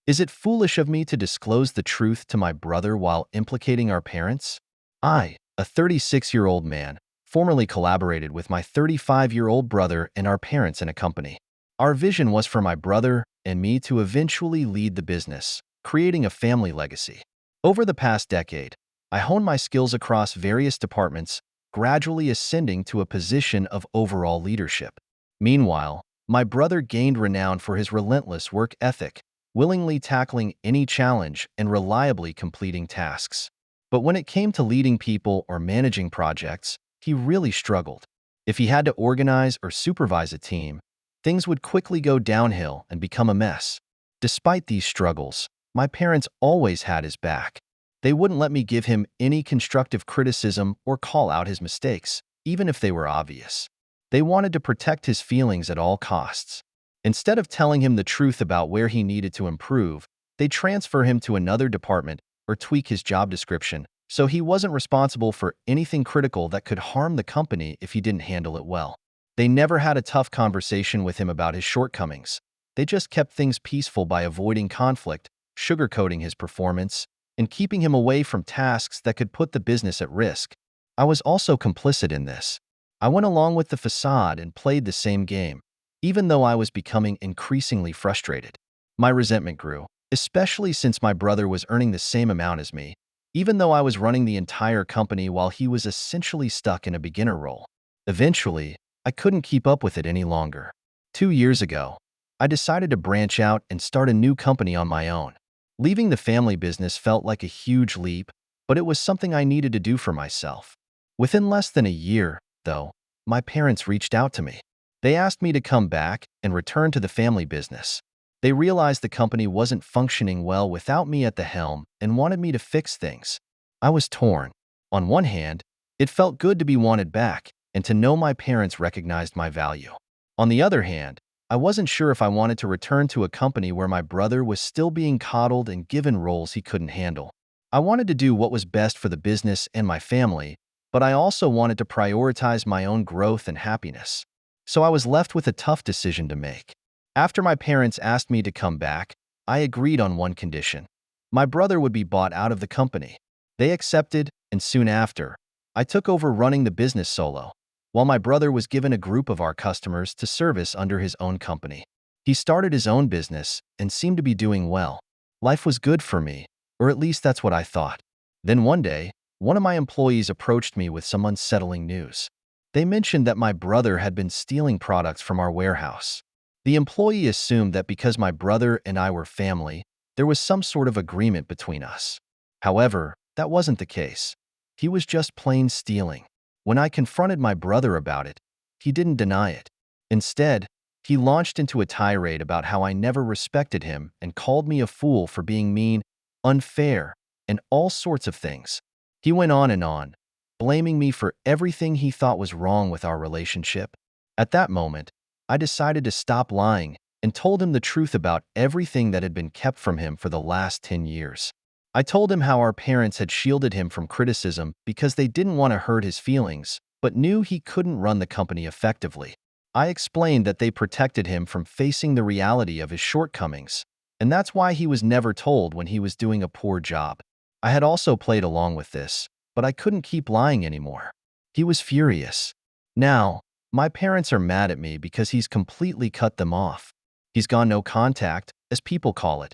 Is it foolish of me to disclose the truth to my brother while implicating our parents? I, a 36-year-old man, formerly collaborated with my 35-year-old brother and our parents in a company. Our vision was for my brother and me to eventually lead the business, creating a family legacy. Over the past decade, I honed my skills across various departments, gradually ascending to a position of overall leadership. Meanwhile, my brother gained renown for his relentless work ethic, willingly tackling any challenge and reliably completing tasks. But when it came to leading people or managing projects, he really struggled. If he had to organize or supervise a team, things would quickly go downhill and become a mess. Despite these struggles, my parents always had his back. They wouldn't let me give him any constructive criticism or call out his mistakes, even if they were obvious. They wanted to protect his feelings at all costs. Instead of telling him the truth about where he needed to improve, they transfer him to another department or tweak his job description so he wasn't responsible for anything critical that could harm the company if he didn't handle it well. They never had a tough conversation with him about his shortcomings. They just kept things peaceful by avoiding conflict, sugarcoating his performance, and keeping him away from tasks that could put the business at risk. I was also complicit in this. I went along with the facade and played the same game, even though I was becoming increasingly frustrated. My resentment grew, especially since my brother was earning the same amount as me, even though I was running the entire company while he was essentially stuck in a beginner role. Eventually, I couldn't keep up with it any longer. 2 years ago, I decided to branch out and start a new company on my own. Leaving the family business felt like a huge leap, but it was something I needed to do for myself. Within less than a year, though, my parents reached out to me. They asked me to come back and return to the family business. They realized the company wasn't functioning well without me at the helm and wanted me to fix things. I was torn. On one hand, it felt good to be wanted back and to know my parents recognized my value. On the other hand, I wasn't sure if I wanted to return to a company where my brother was still being coddled and given roles he couldn't handle. I wanted to do what was best for the business and my family, but I also wanted to prioritize my own growth and happiness. So I was left with a tough decision to make. After my parents asked me to come back, I agreed on one condition. My brother would be bought out of the company. They accepted, and soon after, I took over running the business solo, while my brother was given a group of our customers to service under his own company. He started his own business and seemed to be doing well. Life was good for me, or at least that's what I thought. Then one day, one of my employees approached me with some unsettling news. They mentioned that my brother had been stealing products from our warehouse. The employee assumed that because my brother and I were family, there was some sort of agreement between us. However, that wasn't the case. He was just plain stealing. When I confronted my brother about it, he didn't deny it. Instead, he launched into a tirade about how I never respected him and called me a fool for being mean, unfair, and all sorts of things. He went on, blaming me for everything he thought was wrong with our relationship. At that moment, I decided to stop lying and told him the truth about everything that had been kept from him for the last 10 years. I told him how our parents had shielded him from criticism because they didn't want to hurt his feelings, but knew he couldn't run the company effectively. I explained that they protected him from facing the reality of his shortcomings, and that's why he was never told when he was doing a poor job. I had also played along with this, but I couldn't keep lying anymore. He was furious. Now, my parents are mad at me because he's completely cut them off. He's gone no contact, as people call it,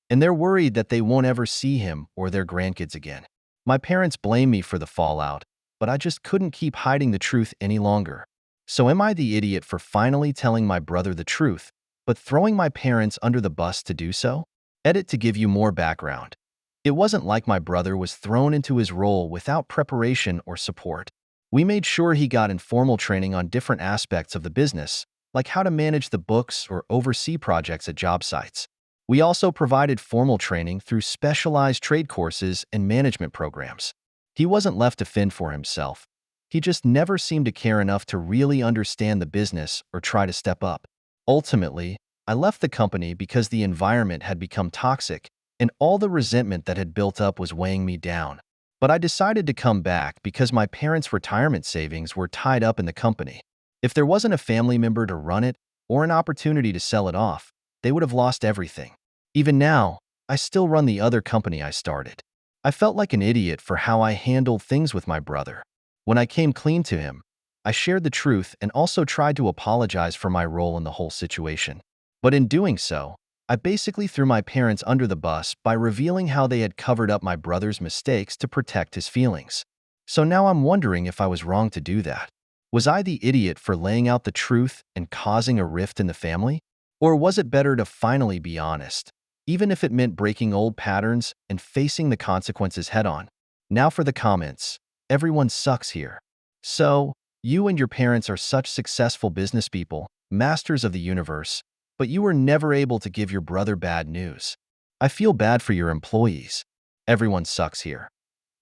and they're worried that they won't ever see him or their grandkids again. My parents blame me for the fallout, but I just couldn't keep hiding the truth any longer. So am I the idiot for finally telling my brother the truth, but throwing my parents under the bus to do so? Edit to give you more background. It wasn't like my brother was thrown into his role without preparation or support. We made sure he got informal training on different aspects of the business, like how to manage the books or oversee projects at job sites. We also provided formal training through specialized trade courses and management programs. He wasn't left to fend for himself. He just never seemed to care enough to really understand the business or try to step up. Ultimately, I left the company because the environment had become toxic and all the resentment that had built up was weighing me down. But I decided to come back because my parents' retirement savings were tied up in the company. If there wasn't a family member to run it or an opportunity to sell it off, they would have lost everything. Even now, I still run the other company I started. I felt like an idiot for how I handled things with my brother. When I came clean to him, I shared the truth and also tried to apologize for my role in the whole situation. But in doing so, I basically threw my parents under the bus by revealing how they had covered up my brother's mistakes to protect his feelings. So now I'm wondering if I was wrong to do that. Was I the idiot for laying out the truth and causing a rift in the family? Or was it better to finally be honest, even if it meant breaking old patterns and facing the consequences head-on? Now for the comments. Everyone sucks here. So, you and your parents are such successful business people, masters of the universe, but you were never able to give your brother bad news. I feel bad for your employees. Everyone sucks here.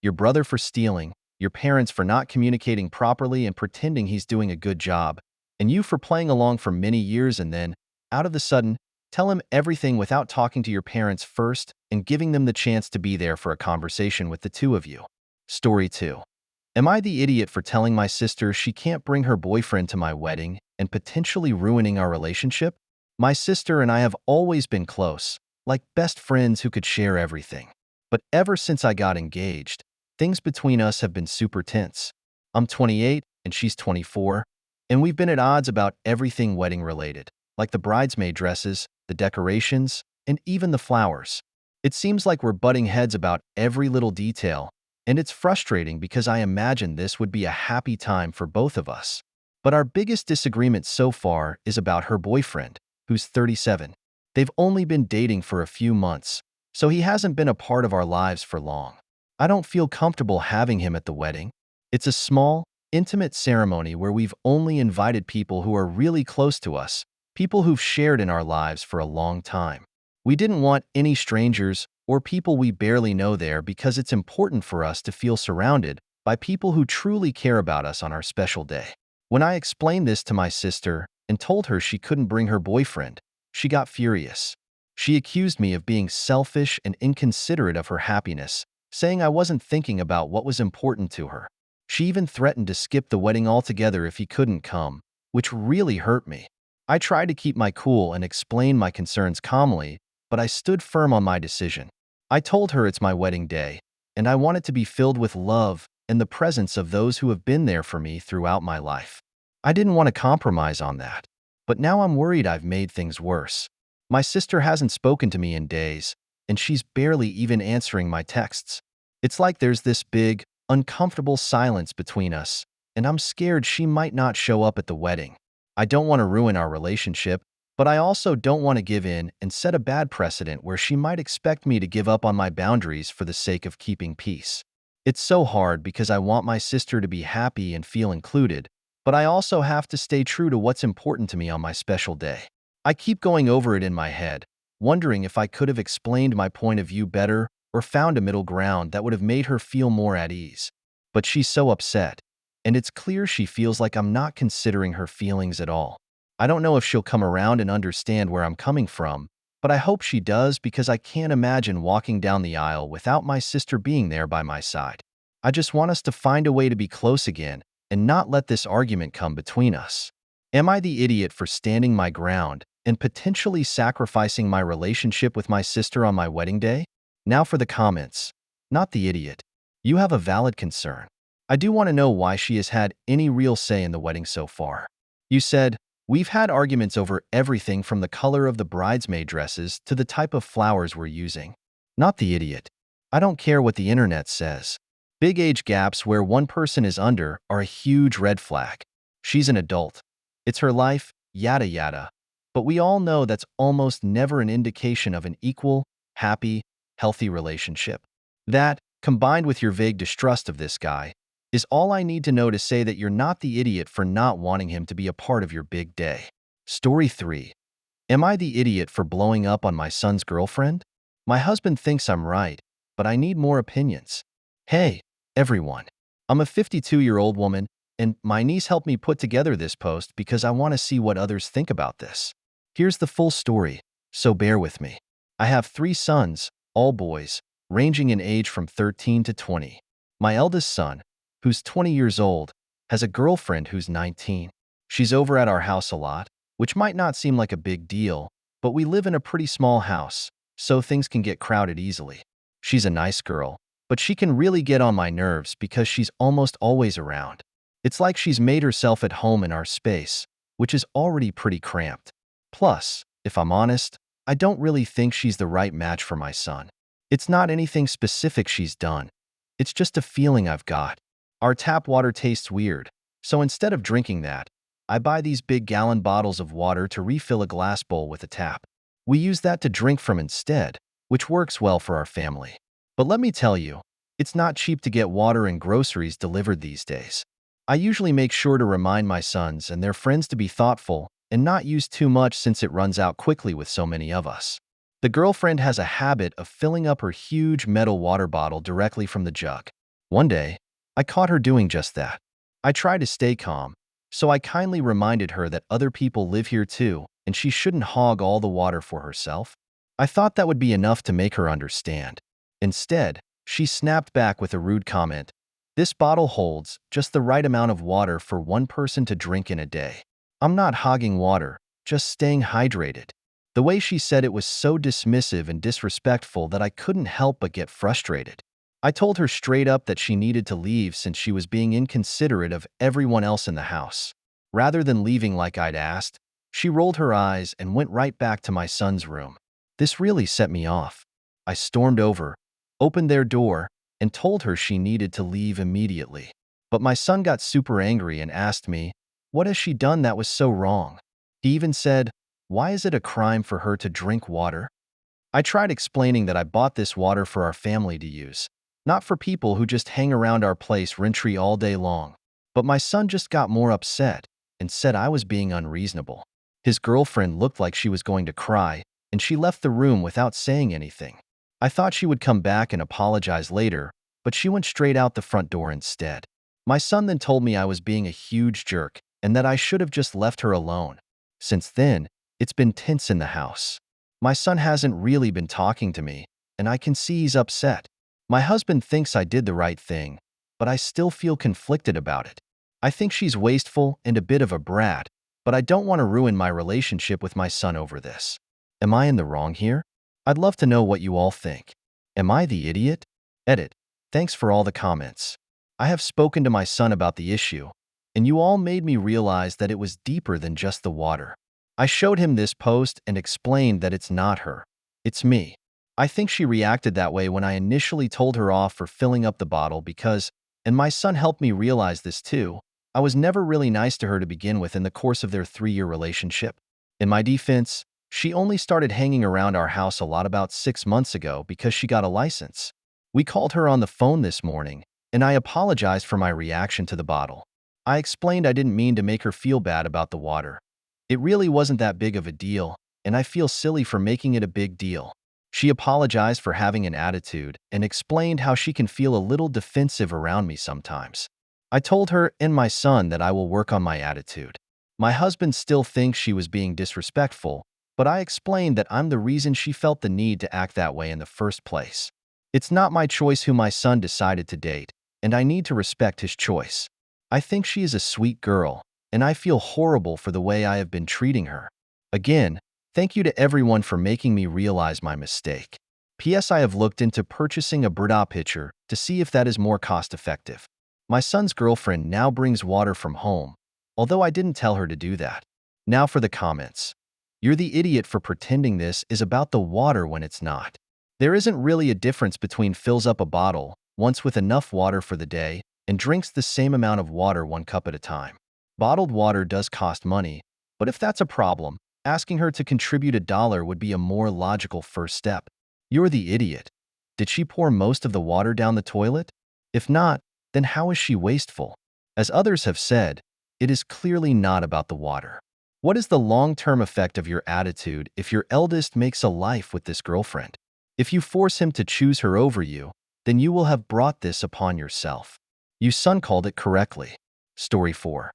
Your brother for stealing, your parents for not communicating properly and pretending he's doing a good job, and you for playing along for many years and then, out of the sudden, tell him everything without talking to your parents first and giving them the chance to be there for a conversation with the two of you. Story 2. Am I the idiot for telling my sister she can't bring her boyfriend to my wedding and potentially ruining our relationship? My sister and I have always been close, like best friends who could share everything. But ever since I got engaged, things between us have been super tense. I'm 28 and she's 24, and we've been at odds about everything wedding related, like the bridesmaid dresses, the decorations, and even the flowers. It seems like we're butting heads about every little detail, and it's frustrating because I imagined this would be a happy time for both of us. But our biggest disagreement so far is about her boyfriend, who's 37. They've only been dating for a few months, so he hasn't been a part of our lives for long. I don't feel comfortable having him at the wedding. It's a small, intimate ceremony where we've only invited people who are really close to us, people who've shared in our lives for a long time. We didn't want any strangers or people we barely know there because it's important for us to feel surrounded by people who truly care about us on our special day. When I explained this to my sister and told her she couldn't bring her boyfriend, she got furious. She accused me of being selfish and inconsiderate of her happiness, saying I wasn't thinking about what was important to her. She even threatened to skip the wedding altogether if he couldn't come, which really hurt me. I tried to keep my cool and explain my concerns calmly, but I stood firm on my decision. I told her it's my wedding day, and I want it to be filled with love and the presence of those who have been there for me throughout my life. I didn't want to compromise on that, but now I'm worried I've made things worse. My sister hasn't spoken to me in days, and she's barely even answering my texts. It's like there's this big, uncomfortable silence between us, and I'm scared she might not show up at the wedding. I don't want to ruin our relationship, but I also don't want to give in and set a bad precedent where she might expect me to give up on my boundaries for the sake of keeping peace. It's so hard because I want my sister to be happy and feel included, but I also have to stay true to what's important to me on my special day. I keep going over it in my head, wondering if I could have explained my point of view better or found a middle ground that would have made her feel more at ease. But she's so upset, and it's clear she feels like I'm not considering her feelings at all. I don't know if she'll come around and understand where I'm coming from, but I hope she does because I can't imagine walking down the aisle without my sister being there by my side. I just want us to find a way to be close again and not let this argument come between us. Am I the idiot for standing my ground and potentially sacrificing my relationship with my sister on my wedding day? Now for the comments. Not the idiot. You have a valid concern. I do want to know why she has had any real say in the wedding so far. You said, we've had arguments over everything from the color of the bridesmaid dresses to the type of flowers we're using. Not the idiot. I don't care what the internet says. Big age gaps where one person is under are a huge red flag. She's an adult. It's her life, yada yada. But we all know that's almost never an indication of an equal, happy, healthy relationship. That, combined with your vague distrust of this guy, is all I need to know to say that you're not the idiot for not wanting him to be a part of your big day. Story 3. Am I the idiot for blowing up on my son's girlfriend? My husband thinks I'm right, but I need more opinions. Hey, everyone. I'm a 52-year-old woman, and my niece helped me put together this post because I want to see what others think about this. Here's the full story, so bear with me. I have 3 sons, all boys, ranging in age from 13 to 20. My eldest son, who's 20 years old, has a girlfriend who's 19. She's over at our house a lot, which might not seem like a big deal, but we live in a pretty small house, so things can get crowded easily. She's a nice girl, but she can really get on my nerves because she's almost always around. It's like she's made herself at home in our space, which is already pretty cramped. Plus, if I'm honest, I don't really think she's the right match for my son. It's not anything specific she's done. It's just a feeling I've got. Our tap water tastes weird, so instead of drinking that, I buy these big gallon bottles of water to refill a glass bowl with a tap. We use that to drink from instead, which works well for our family. But let me tell you, it's not cheap to get water and groceries delivered these days. I usually make sure to remind my sons and their friends to be thoughtful and not use too much since it runs out quickly with so many of us. The girlfriend has a habit of filling up her huge metal water bottle directly from the jug. One day, I caught her doing just that. I tried to stay calm, so I kindly reminded her that other people live here too, and she shouldn't hog all the water for herself. I thought that would be enough to make her understand. Instead, she snapped back with a rude comment. This bottle holds just the right amount of water for one person to drink in a day. I'm not hogging water, just staying hydrated. The way she said it was so dismissive and disrespectful that I couldn't help but get frustrated. I told her straight up that she needed to leave since she was being inconsiderate of everyone else in the house. Rather than leaving like I'd asked, she rolled her eyes and went right back to my son's room. This really set me off. I stormed over, opened their door, and told her she needed to leave immediately. But my son got super angry and asked me, what has she done that was so wrong? He even said, why is it a crime for her to drink water? I tried explaining that I bought this water for our family to use, not for people who just hang around our place rent-free all day long. But my son just got more upset and said I was being unreasonable. His girlfriend looked like she was going to cry, and she left the room without saying anything. I thought she would come back and apologize later, but she went straight out the front door instead. My son then told me I was being a huge jerk and that I should have just left her alone. Since then, it's been tense in the house. My son hasn't really been talking to me, and I can see he's upset. My husband thinks I did the right thing, but I still feel conflicted about it. I think she's wasteful and a bit of a brat, but I don't want to ruin my relationship with my son over this. Am I in the wrong here? I'd love to know what you all think. Am I the idiot? Edit. Thanks for all the comments. I have spoken to my son about the issue, and you all made me realize that it was deeper than just the water. I showed him this post and explained that it's not her. It's me. I think she reacted that way when I initially told her off for filling up the bottle because, and my son helped me realize this too, I was never really nice to her to begin with in the course of their 3-year relationship. In my defense, she only started hanging around our house a lot about 6 months ago because she got a license. We called her on the phone this morning, and I apologized for my reaction to the bottle. I explained I didn't mean to make her feel bad about the water. It really wasn't that big of a deal, and I feel silly for making it a big deal. She apologized for having an attitude and explained how she can feel a little defensive around me sometimes. I told her and my son that I will work on my attitude. My husband still thinks she was being disrespectful, but I explained that I'm the reason she felt the need to act that way in the first place. It's not my choice who my son decided to date, and I need to respect his choice. I think she is a sweet girl, and I feel horrible for the way I have been treating her. Again, thank you to everyone for making me realize my mistake. P.S. I have looked into purchasing a Brita pitcher to see if that is more cost-effective. My son's girlfriend now brings water from home, although I didn't tell her to do that. Now for the comments. You're the idiot for pretending this is about the water when it's not. There isn't really a difference between fills up a bottle once with enough water for the day and drinks the same amount of water 1 cup at a time. Bottled water does cost money, but if that's a problem, asking her to contribute $1 would be a more logical first step. You're the idiot. Did she pour most of the water down the toilet? If not, then how is she wasteful? As others have said, it is clearly not about the water. What is the long-term effect of your attitude if your eldest makes a life with this girlfriend? If you force him to choose her over you, then you will have brought this upon yourself. You son called it correctly. Story 4.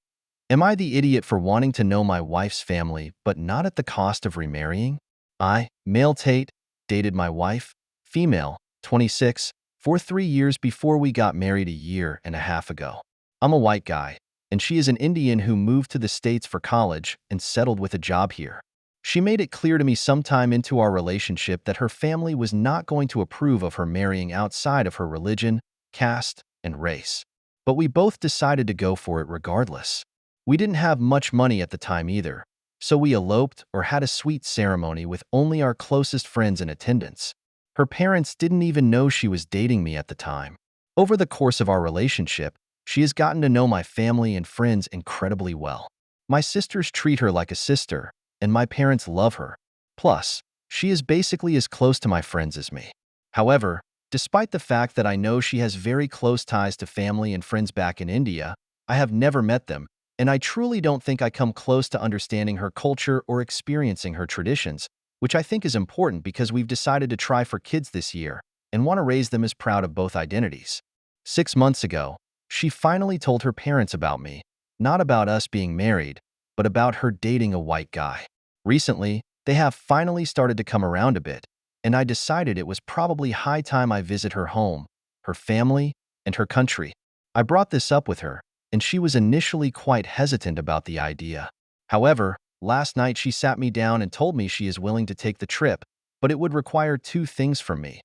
Am I the idiot for wanting to know my wife's family but not at the cost of remarrying? I, male Tate, dated my wife, female, 26, for 3 years before we got married a year and a half ago. I'm a white guy, and she is an Indian who moved to the States for college and settled with a job here. She made it clear to me sometime into our relationship that her family was not going to approve of her marrying outside of her religion, caste, and race. But we both decided to go for it regardless. We didn't have much money at the time either, so we eloped or had a sweet ceremony with only our closest friends in attendance. Her parents didn't even know she was dating me at the time. Over the course of our relationship, she has gotten to know my family and friends incredibly well. My sisters treat her like a sister, and my parents love her. Plus, she is basically as close to my friends as me. However, despite the fact that I know she has very close ties to family and friends back in India, I have never met them, and I truly don't think I come close to understanding her culture or experiencing her traditions, which I think is important because we've decided to try for kids this year and want to raise them as proud of both identities. 6 months ago, she finally told her parents about me, not about us being married, but about her dating a white guy. Recently, they have finally started to come around a bit, and I decided it was probably high time I visit her home, her family, and her country. I brought this up with her, and she was initially quite hesitant about the idea. However, last night she sat me down and told me she is willing to take the trip, but it would require two things from me.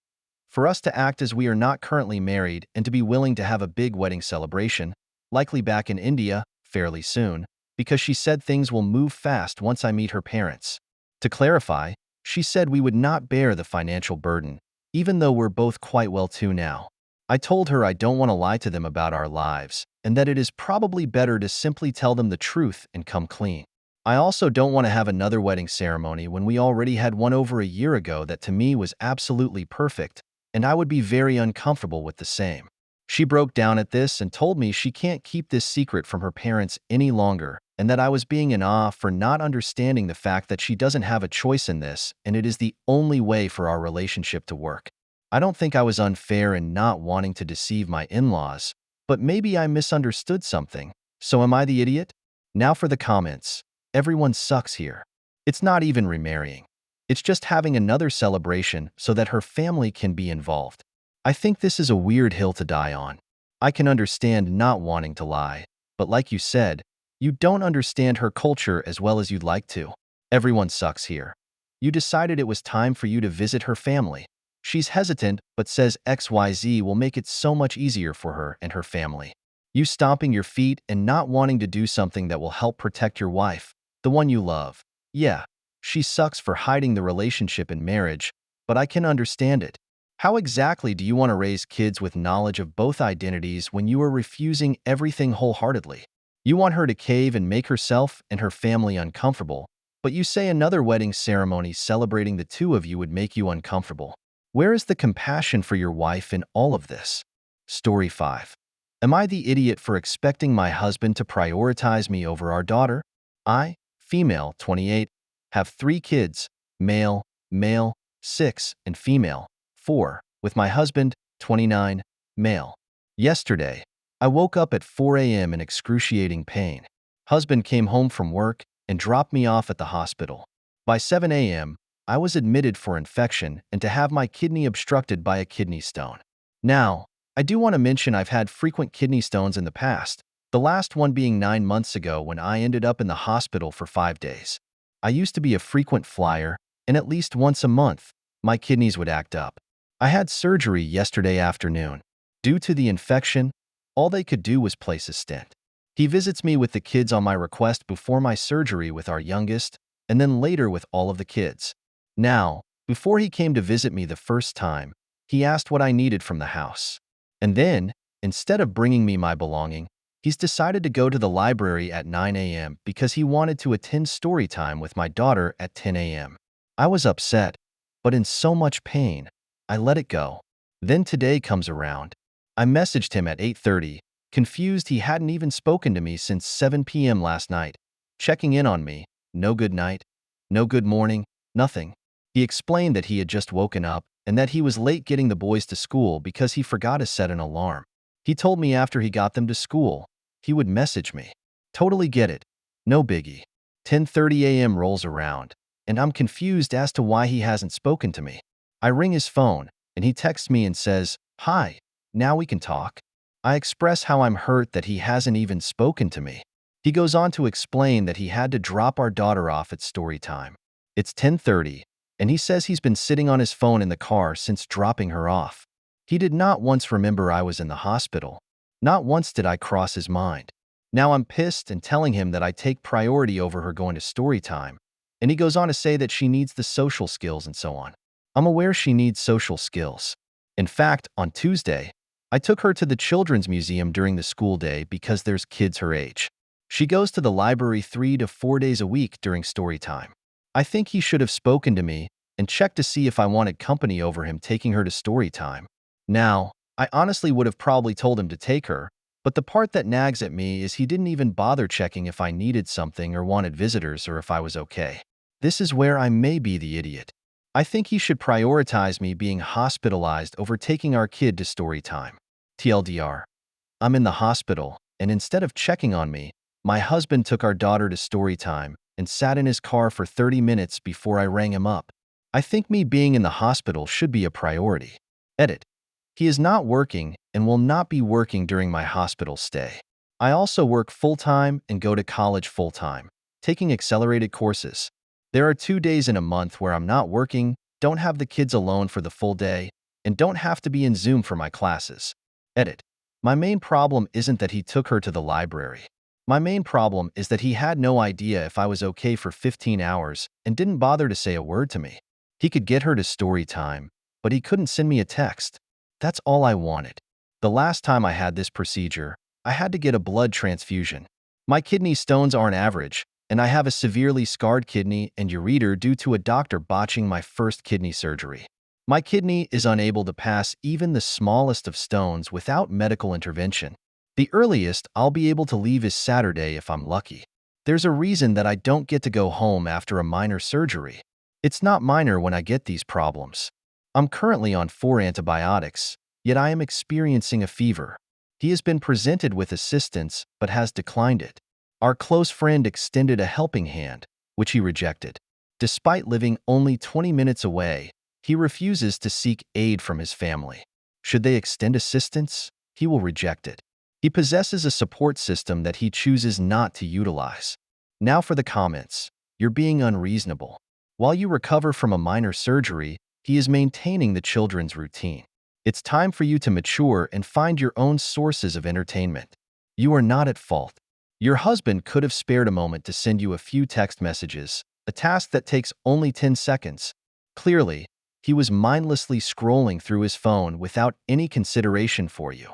For us to act as we are not currently married and to be willing to have a big wedding celebration, likely back in India, fairly soon, because she said things will move fast once I meet her parents. To clarify, she said we would not bear the financial burden, even though we're both quite well to now. I told her I don't want to lie to them about our lives, and that it is probably better to simply tell them the truth and come clean. I also don't want to have another wedding ceremony when we already had one over a year ago that to me was absolutely perfect, and I would be very uncomfortable with the same. She broke down at this and told me she can't keep this secret from her parents any longer, and that I was being in awe for not understanding the fact that she doesn't have a choice in this and it is the only way for our relationship to work. I don't think I was unfair in not wanting to deceive my in-laws, but maybe I misunderstood something. So am I the idiot? Now for the comments. Everyone sucks here. It's not even remarrying. It's just having another celebration so that her family can be involved. I think this is a weird hill to die on. I can understand not wanting to lie, but like you said, you don't understand her culture as well as you'd like to. Everyone sucks here. You decided it was time for you to visit her family. She's hesitant but says XYZ will make it so much easier for her and her family. You stomping your feet and not wanting to do something that will help protect your wife, the one you love. Yeah, she sucks for hiding the relationship in marriage, but I can understand it. How exactly do you want to raise kids with knowledge of both identities when you are refusing everything wholeheartedly? You want her to cave and make herself and her family uncomfortable, but you say another wedding ceremony celebrating the two of you would make you uncomfortable. Where is the compassion for your wife in all of this? Story 5. Am I the idiot for expecting my husband to prioritize me over our daughter? I, female, 28, have 3 kids, male, 6, and female, 4, with my husband, 29, male. Yesterday, I woke up at 4 a.m. in excruciating pain. Husband came home from work and dropped me off at the hospital. By 7 a.m., I was admitted for infection and to have my kidney obstructed by a kidney stone. Now, I do want to mention I've had frequent kidney stones in the past, the last one being 9 months ago when I ended up in the hospital for 5 days. I used to be a frequent flyer, and at least once a month, my kidneys would act up. I had surgery yesterday afternoon. Due to the infection, all they could do was place a stent. He visits me with the kids on my request before my surgery with our youngest, and then later with all of the kids. Now, before he came to visit me the first time, he asked what I needed from the house. And then, instead of bringing me my belonging, he's decided to go to the library at 9 a.m. because he wanted to attend story time with my daughter at 10 a.m. I was upset, but in so much pain, I let it go. Then today comes around. I messaged him at 8:30, confused he hadn't even spoken to me since 7 p.m. last night, checking in on me, no good night, no good morning, nothing. He explained that he had just woken up and that he was late getting the boys to school because he forgot to set an alarm. He told me after he got them to school, he would message me. Totally get it. No biggie. 10:30 a.m. rolls around, and I'm confused as to why he hasn't spoken to me. I ring his phone, and he texts me and says, "Hi, now we can talk." I express how I'm hurt that he hasn't even spoken to me. He goes on to explain that he had to drop our daughter off at story time. It's 10:30, and he says he's been sitting on his phone in the car since dropping her off. He did not once remember I was in the hospital. Not once did I cross his mind. Now I'm pissed and telling him that I take priority over her going to story time, and he goes on to say that she needs the social skills and so on. I'm aware she needs social skills. In fact, on Tuesday, I took her to the Children's Museum during the school day because there's kids her age. She goes to the library 3 to 4 days a week during story time. I think he should have spoken to me and checked to see if I wanted company over him taking her to story time. Now, I honestly would have probably told him to take her, but the part that nags at me is he didn't even bother checking if I needed something or wanted visitors or if I was okay. This is where I may be the idiot. I think he should prioritize me being hospitalized over taking our kid to story time. TLDR. I'm in the hospital, and instead of checking on me, my husband took our daughter to story time and sat in his car for 30 minutes before I rang him up. I think me being in the hospital should be a priority. Edit. He is not working and will not be working during my hospital stay. I also work full-time and go to college full-time, taking accelerated courses. There are 2 days in a month where I'm not working, don't have the kids alone for the full day, and don't have to be in Zoom for my classes. Edit. My main problem isn't that he took her to the library. My main problem is that he had no idea if I was okay for 15 hours and didn't bother to say a word to me. He could get her to story time, but he couldn't send me a text. That's all I wanted. The last time I had this procedure, I had to get a blood transfusion. My kidney stones aren't average, and I have a severely scarred kidney and ureter due to a doctor botching my first kidney surgery. My kidney is unable to pass even the smallest of stones without medical intervention. The earliest I'll be able to leave is Saturday if I'm lucky. There's a reason that I don't get to go home after a minor surgery. It's not minor when I get these problems. I'm currently on 4 antibiotics, yet I am experiencing a fever. He has been presented with assistance but has declined it. Our close friend extended a helping hand, which he rejected. Despite living only 20 minutes away, he refuses to seek aid from his family. Should they extend assistance, he will reject it. He possesses a support system that he chooses not to utilize. Now for the comments. You're being unreasonable. While you recover from a minor surgery, he is maintaining the children's routine. It's time for you to mature and find your own sources of entertainment. You are not at fault. Your husband could have spared a moment to send you a few text messages, a task that takes only 10 seconds. Clearly, he was mindlessly scrolling through his phone without any consideration for you.